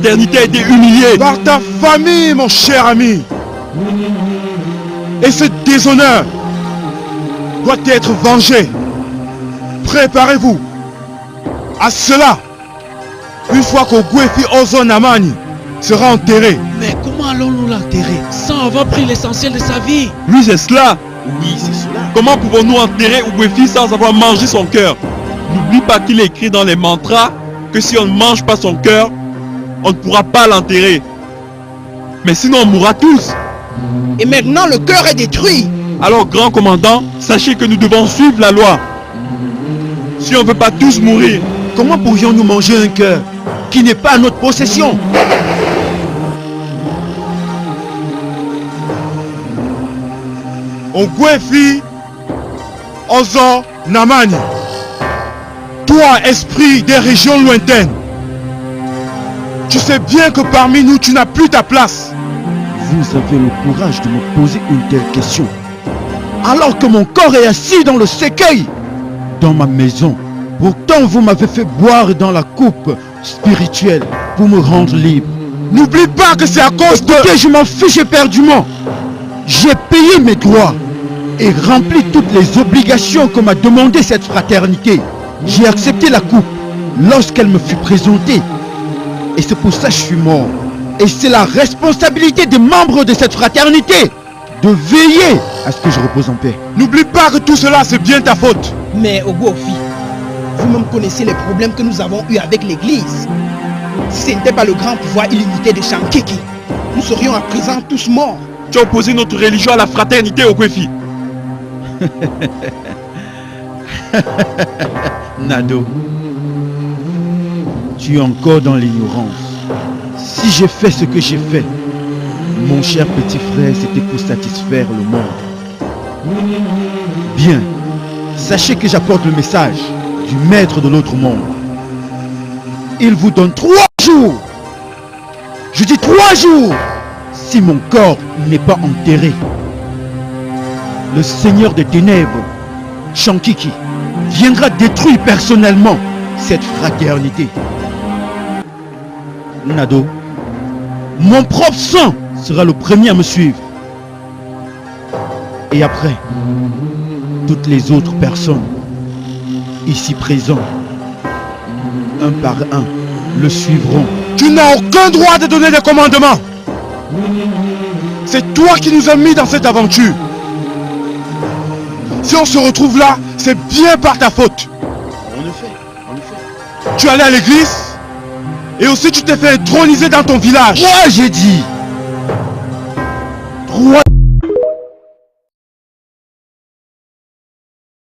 fraternité a été humiliée. Par ta famille, mon cher ami. Et ce déshonneur doit être vengé. Préparez-vous à cela. Une fois qu'Ogwefi Ozonamani sera enterré. Mais comment allons-nous l'enterrer sans avoir pris l'essentiel de sa vie? Oui, c'est cela. Oui, c'est cela. Comment pouvons-nous enterrer Ogwefi sans avoir mangé son cœur? N'oublie pas qu'il est écrit dans les mantras que si on ne mange pas son cœur, on ne pourra pas l'enterrer. Mais sinon on mourra tous. Et maintenant le cœur est détruit. Alors grand commandant, sachez que nous devons suivre la loi. Si on ne veut pas tous mourir, comment pourrions-nous manger un cœur qui n'est pas à notre possession? Ogwefi Ozonamani, toi, esprit des régions lointaines, tu sais bien que parmi nous, tu n'as plus ta place. Vous avez le courage de me poser une telle question, alors que mon corps est assis dans le cercueil, dans ma maison. Pourtant, vous m'avez fait boire dans la coupe spirituelle pour me rendre libre. N'oublie pas que c'est à cause de... Écoutez, je m'en fiche éperdument. J'ai payé mes droits et rempli toutes les obligations que m'a demandé cette fraternité. J'ai accepté la coupe lorsqu'elle me fut présentée. Et c'est pour ça que je suis mort. Et c'est la responsabilité des membres de cette fraternité de veiller à ce que je repose en paix. N'oublie pas que tout cela, c'est bien ta faute. Mais Ogwefi, vous-même connaissez les problèmes que nous avons eus avec l'église. Si ce n'était pas le grand pouvoir illimité de Shankiki, nous serions à présent tous morts. tu as opposé notre religion à la fraternité Ogwefi. Nado, tu es encore dans l'ignorance. Si j'ai fait ce que j'ai fait, mon cher petit frère, c'était pour satisfaire le monde. Bien, sachez que j'apporte le message du maître de l'autre monde. Il vous donne 3 jours. Je dis 3 jours. Si mon corps n'est pas enterré, le Seigneur des Ténèbres, Shankiki, viendra détruire personnellement cette fraternité. Nado, mon propre sang sera le premier à me suivre. Et après, toutes les autres personnes ici présentes, un par un, le suivront. Tu n'as aucun droit de donner des commandements. C'est toi qui nous as mis dans cette aventure. Si on se retrouve là, c'est bien par ta faute. En effet. Tu es allé à l'église et aussi tu t'es fait introniser dans ton village. Moi j'ai dit,